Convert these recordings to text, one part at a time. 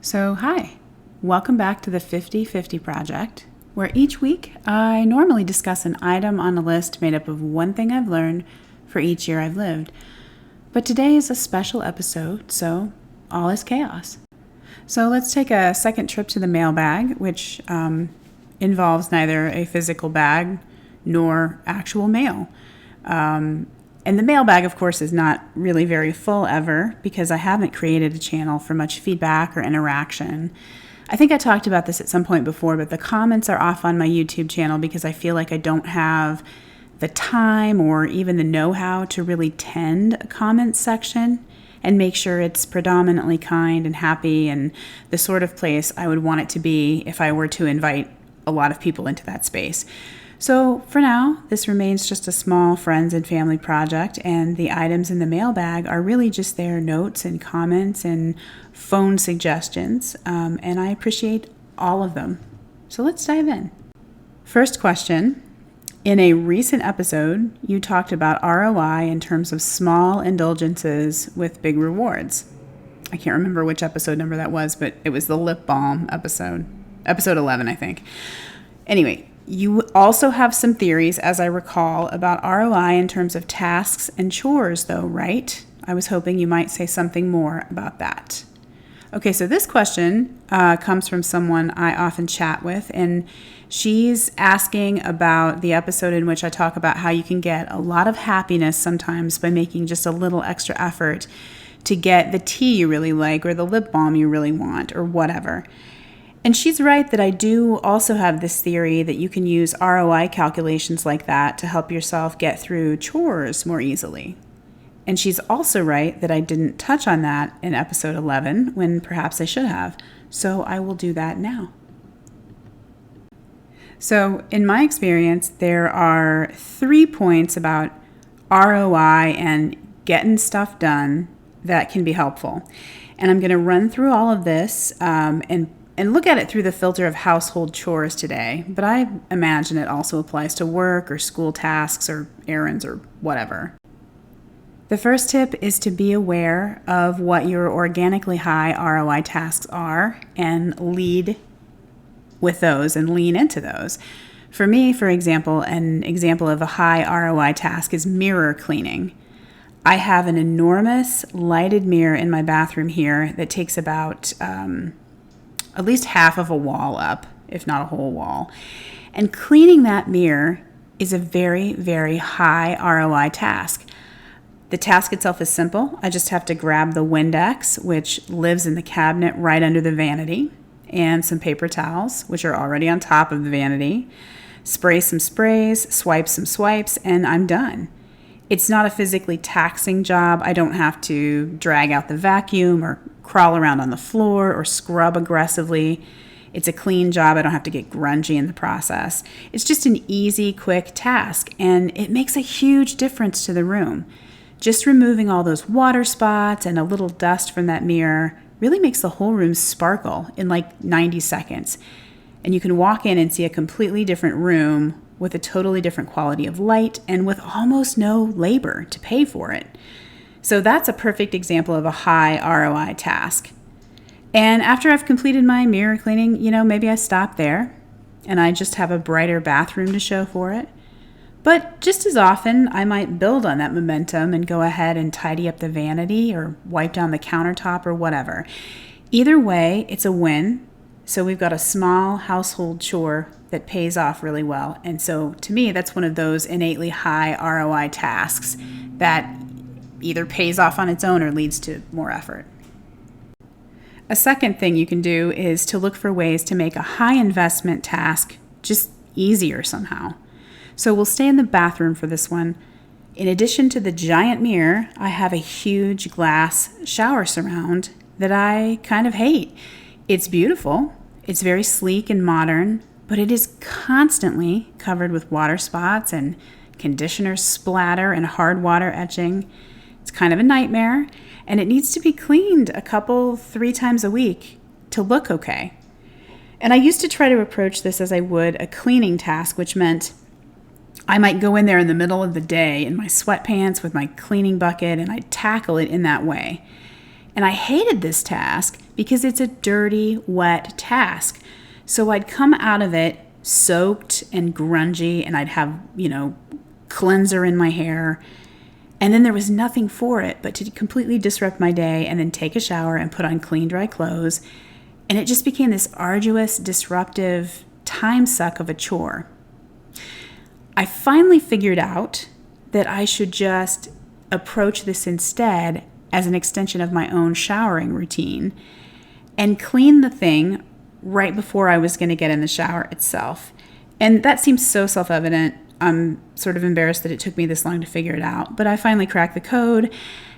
So, hi, welcome back to the 50/50 Project, where each week I normally discuss an item on a list made up of one thing I've learned for each year I've lived. But today is a special episode, so all is chaos. So let's take a second trip to the mailbag, which involves neither a physical bag nor actual mail. And the mailbag, of course, is not really very full ever because I haven't created a channel for much feedback or interaction. I think I talked about this at some point before, but the comments are off on my YouTube channel because I feel like I don't have the time or even the know-how to really tend a comments section and make sure it's predominantly kind and happy and the sort of place I would want it to be if I were to invite a lot of people into that space. So for now, this remains just a small friends and family project, and the items in the mailbag are really just their notes and comments and phone suggestions, and I appreciate all of them. So let's dive in. First question. In a recent episode, you talked about ROI in terms of small indulgences with big rewards. I can't remember which episode number that was, but it was the lip balm episode 11, I think. Anyway, you also have some theories, as I recall, about ROI in terms of tasks and chores, though, right? I was hoping you might say something more about that. Okay, so this question comes from someone I often chat with, and she's asking about the episode in which I talk about how you can get a lot of happiness sometimes by making just a little extra effort to get the tea you really like or the lip balm you really want or whatever. And she's right that I do also have this theory that you can use ROI calculations like that to help yourself get through chores more easily. And she's also right that I didn't touch on that in episode 11 when perhaps I should have. So I will do that now. So in my experience, there are 3 points about ROI and getting stuff done that can be helpful. And I'm going to run through all of this and look at it through the filter of household chores today, but I imagine it also applies to work or school tasks or errands or whatever. The first tip is to be aware of what your organically high ROI tasks are and lead with those and lean into those. For me, for example, an example of a high ROI task is mirror cleaning. I have an enormous lighted mirror in my bathroom here that takes about at least half of a wall up, if not a whole wall. And cleaning that mirror is a very, very high ROI task. The task itself is simple. I just have to grab the Windex, which lives in the cabinet right under the vanity, and some paper towels, which are already on top of the vanity, spray some sprays, swipe some swipes, and I'm done. It's not a physically taxing job. I don't have to drag out the vacuum or crawl around on the floor or scrub aggressively. It's a clean job. I don't have to get grungy in the process. It's just an easy, quick task, and it makes a huge difference to the room. Just removing all those water spots and a little dust from that mirror really makes the whole room sparkle in like 90 seconds. And you can walk in and see a completely different room with a totally different quality of light and with almost no labor to pay for it. So that's a perfect example of a high ROI task. And after I've completed my mirror cleaning, maybe I stop there and I just have a brighter bathroom to show for it. But just as often, I might build on that momentum and go ahead and tidy up the vanity or wipe down the countertop or whatever. Either way, it's a win. So we've got a small household chore that pays off really well. And so to me, that's one of those innately high ROI tasks that either pays off on its own or leads to more effort. A second thing you can do is to look for ways to make a high investment task just easier somehow. So we'll stay in the bathroom for this one. In addition to the giant mirror, I have a huge glass shower surround that I kind of hate. It's beautiful. It's very sleek and modern, but it is constantly covered with water spots and conditioner splatter and hard water etching. It's kind of a nightmare, and it needs to be cleaned 3 times a week to look okay. And I used to try to approach this as I would a cleaning task, which meant I might go in there in the middle of the day in my sweatpants with my cleaning bucket, and I'd tackle it in that way. And I hated this task because it's a dirty, wet task. So I'd come out of it soaked and grungy, and I'd have, cleanser in my hair. And then there was nothing for it but to completely disrupt my day and then take a shower and put on clean, dry clothes. And it just became this arduous, disruptive time suck of a chore. I finally figured out that I should just approach this instead as an extension of my own showering routine and clean the thing right before I was going to get in the shower itself. And that seems so self-evident. I'm sort of embarrassed that it took me this long to figure it out, but I finally cracked the code.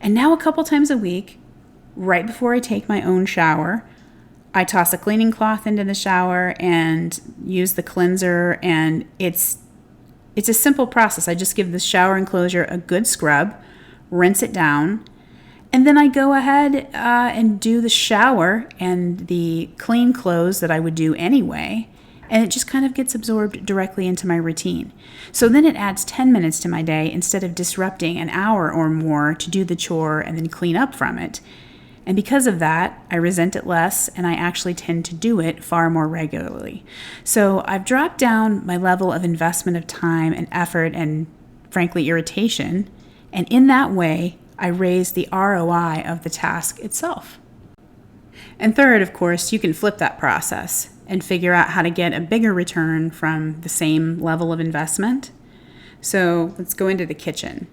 And now a couple times a week, right before I take my own shower, I toss a cleaning cloth into the shower and use the cleanser, and it's a simple process. I just give the shower enclosure a good scrub, rinse it down, and then I go ahead and do the shower and the clean clothes that I would do anyway, and it just kind of gets absorbed directly into my routine. So then it adds 10 minutes to my day instead of disrupting an hour or more to do the chore and then clean up from it. And because of that, I resent it less, and I actually tend to do it far more regularly. So I've dropped down my level of investment of time and effort and, frankly, irritation, and in that way, I raise the ROI of the task itself. And third, of course, you can flip that process and figure out how to get a bigger return from the same level of investment. So let's go into the kitchen.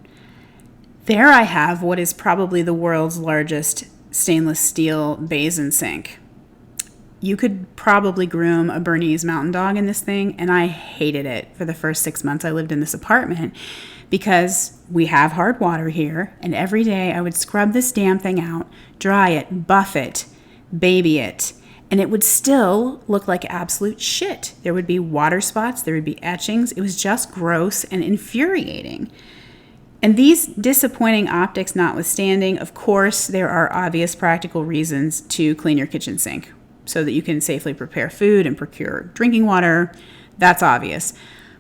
There I have what is probably the world's largest stainless steel basin sink. You could probably groom a Bernese Mountain Dog in this thing, and I hated it for the first 6 months I lived in this apartment because we have hard water here, and every day I would scrub this damn thing out, dry it, buff it, baby it, and it would still look like absolute shit. There would be water spots, there would be etchings. It was just gross and infuriating. And these disappointing optics notwithstanding, of course, there are obvious practical reasons to clean your kitchen sink so that you can safely prepare food and procure drinking water. That's obvious.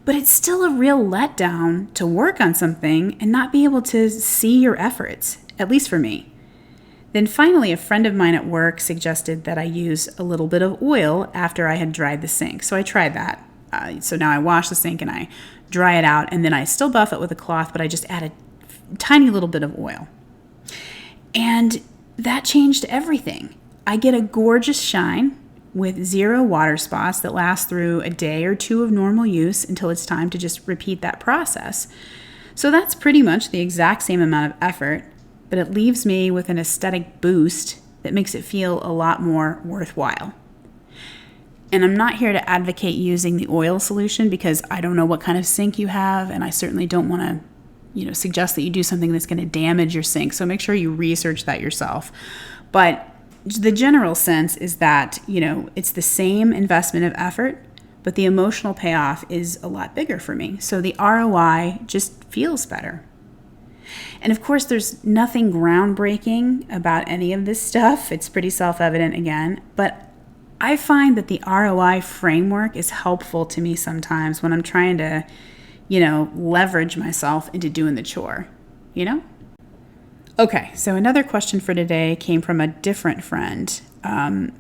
But it's still a real letdown to work on something and not be able to see your efforts, at least for me. Then finally, a friend of mine at work suggested that I use a little bit of oil after I had dried the sink. So I tried that. So now I wash the sink and I dry it out, and then I still buff it with a cloth, but I just add a tiny little bit of oil. And that changed everything. I get a gorgeous shine with 0 water spots that last through a day or two of normal use until it's time to just repeat that process. So that's pretty much the exact same amount of effort, but it leaves me with an aesthetic boost that makes it feel a lot more worthwhile. And I'm not here to advocate using the oil solution because I don't know what kind of sink you have, and I certainly don't want to, suggest that you do something that's going to damage your sink. So make sure you research that yourself. But the general sense is that, it's the same investment of effort, but the emotional payoff is a lot bigger for me. So the ROI just feels better. And of course, there's nothing groundbreaking about any of this stuff. It's pretty self-evident again, but I find that the ROI framework is helpful to me sometimes when I'm trying to, leverage myself into doing the chore, Okay, so another question for today came from a different friend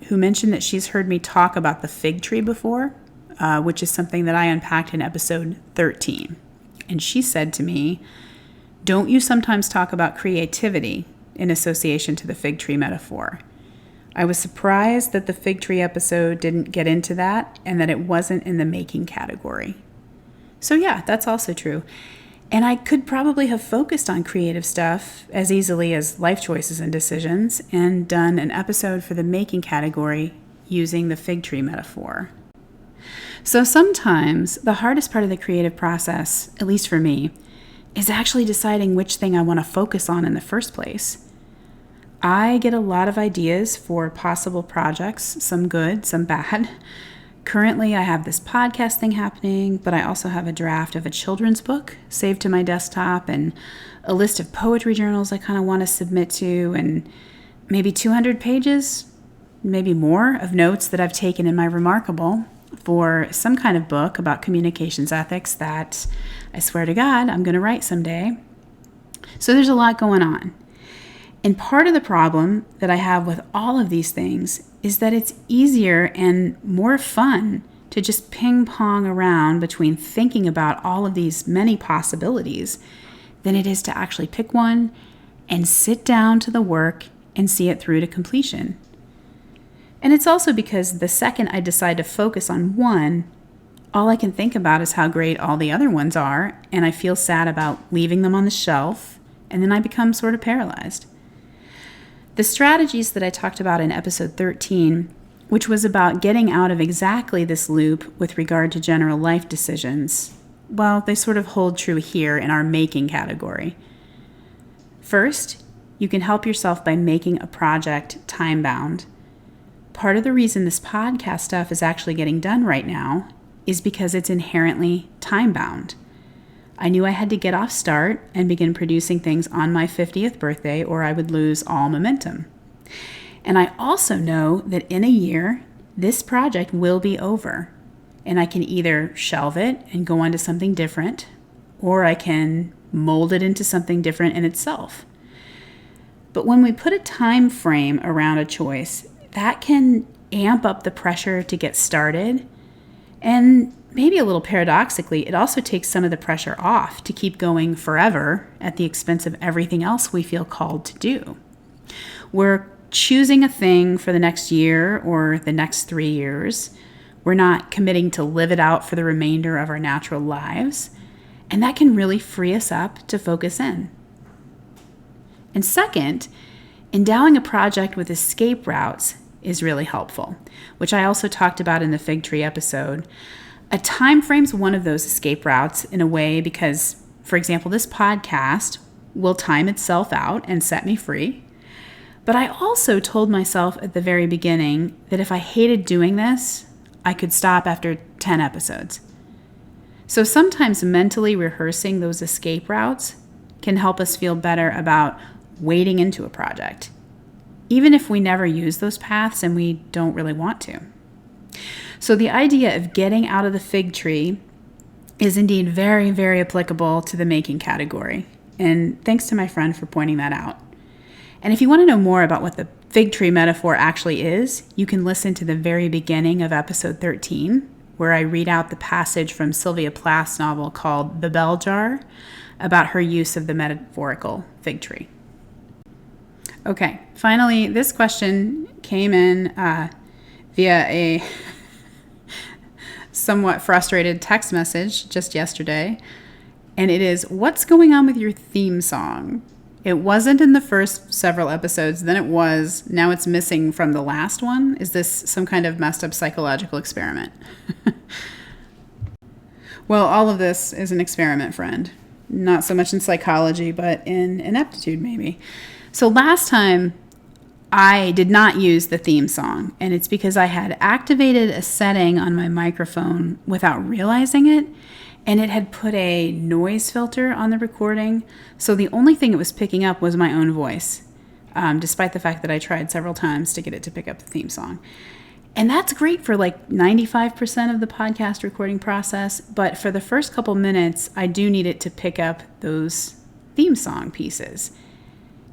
who mentioned that she's heard me talk about the fig tree before, which is something that I unpacked in episode 13. And she said to me, "Don't you sometimes talk about creativity in association to the fig tree metaphor?" I was surprised that the fig tree episode didn't get into that and that it wasn't in the making category. So yeah, that's also true. And I could probably have focused on creative stuff as easily as life choices and decisions and done an episode for the making category using the fig tree metaphor. So sometimes the hardest part of the creative process, at least for me, is actually deciding which thing I want to focus on in the first place. I get a lot of ideas for possible projects, some good, some bad. Currently, I have this podcast thing happening, but I also have a draft of a children's book saved to my desktop and a list of poetry journals I kind of want to submit to, and maybe 200 pages, maybe more, of notes that I've taken in my Remarkable for some kind of book about communications ethics that I swear to God I'm going to write someday. So there's a lot going on. And part of the problem that I have with all of these things is that it's easier and more fun to just ping pong around between thinking about all of these many possibilities than it is to actually pick one and sit down to the work and see it through to completion. And it's also because the second I decide to focus on one, all I can think about is how great all the other ones are, and I feel sad about leaving them on the shelf, and then I become sort of paralyzed. The strategies that I talked about in episode 13, which was about getting out of exactly this loop with regard to general life decisions, well, they sort of hold true here in our making category. First, you can help yourself by making a project time-bound. Part of the reason this podcast stuff is actually getting done right now is because it's inherently time-bound. I knew I had to get off start and begin producing things on my 50th birthday or I would lose all momentum. And I also know that in a year, this project will be over. And I can either shelve it and go on to something different, or I can mold it into something different in itself. But when we put a time frame around a choice, that can amp up the pressure to get started. And maybe a little paradoxically, it also takes some of the pressure off to keep going forever at the expense of everything else we feel called to do. We're choosing a thing for the next year or the next 3 years. We're not committing to live it out for the remainder of our natural lives. And that can really free us up to focus in. And second, endowing a project with escape routes is really helpful, which I also talked about in the fig tree episode. A time frame's one of those escape routes in a way because, for example, this podcast will time itself out and set me free. But I also told myself at the very beginning that if I hated doing this, I could stop after 10 episodes. So sometimes mentally rehearsing those escape routes can help us feel better about wading into a project, even if we never use those paths and we don't really want to. So the idea of getting out of the fig tree is indeed very, very applicable to the making category. And thanks to my friend for pointing that out. And if you want to know more about what the fig tree metaphor actually is, you can listen to the very beginning of episode 13, where I read out the passage from Sylvia Plath's novel called The Bell Jar about her use of the metaphorical fig tree. Okay, finally, this question came in via a somewhat frustrated text message just yesterday, and it is, what's going on with your theme song? It wasn't in the first several episodes, then it was, now it's missing from the last one. Is this some kind of messed up psychological experiment? Well, all of this is an experiment, friend. Not so much in psychology, but in ineptitude, maybe. So last time, I did not use the theme song, and it's because I had activated a setting on my microphone without realizing it, and it had put a noise filter on the recording, so the only thing it was picking up was my own voice, despite the fact that I tried several times to get it to pick up the theme song. And that's great for like 95% of the podcast recording process, but for the first couple minutes, I do need it to pick up those theme song pieces.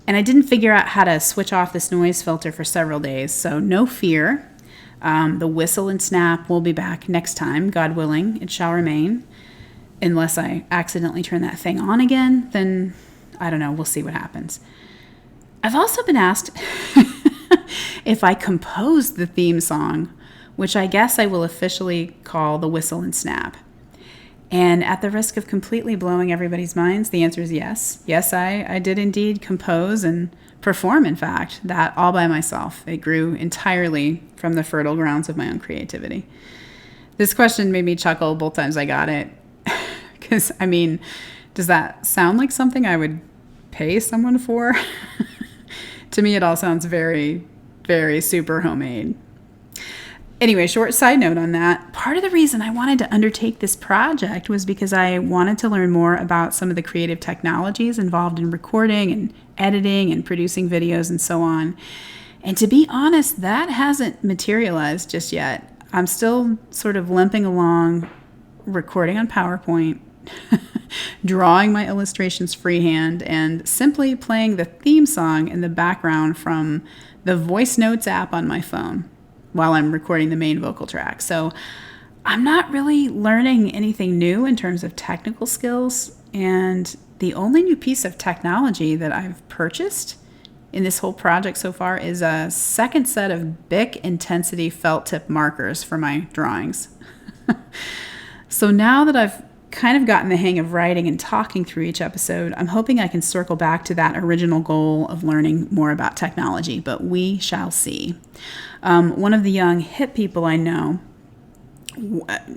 And I didn't figure out how to switch off this noise filter for several days, so no fear. The whistle and snap will be back next time, God willing, it shall remain. Unless I accidentally turn that thing on again, then I don't know, we'll see what happens. I've also been asked if I composed the theme song, which I guess I will officially call the whistle and snap. And at the risk of completely blowing everybody's minds, the answer is yes. Yes, I did indeed compose and perform, in fact, that all by myself. It grew entirely from the fertile grounds of my own creativity. This question made me chuckle both times I got it. Because, I mean, does that sound like something I would pay someone for? To me, it all sounds very, very super homemade. Anyway, short side note on that. Part of the reason I wanted to undertake this project was because I wanted to learn more about some of the creative technologies involved in recording and editing and producing videos and so on. And to be honest, that hasn't materialized just yet. I'm still sort of limping along, recording on PowerPoint, drawing my illustrations freehand, and simply playing the theme song in the background from the voice notes app on my phone while I'm recording the main vocal track. So I'm not really learning anything new in terms of technical skills, and the only new piece of technology that I've purchased in this whole project so far is a second set of Bic Intensity felt tip markers for my drawings. So now that I've kind of gotten the hang of writing and talking through each episode, I'm hoping I can circle back to that original goal of learning more about technology, but we shall see. One of the young hip people I know,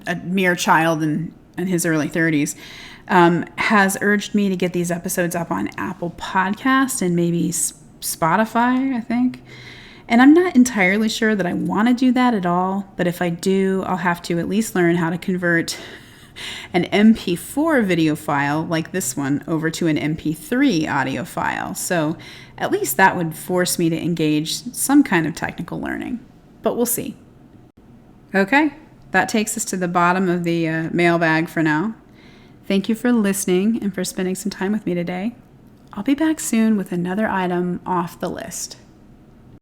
a mere child in his early 30s, has urged me to get these episodes up on Apple Podcast and maybe Spotify, I think. And I'm not entirely sure that I want to do that at all, but if I do, I'll have to at least learn how to convert an MP4 video file like this one over to an MP3 audio file. So at least that would force me to engage some kind of technical learning, but we'll see. Okay, that takes us to the bottom of the mailbag for now. Thank you for listening and for spending some time with me today. I'll be back soon with another item off the list.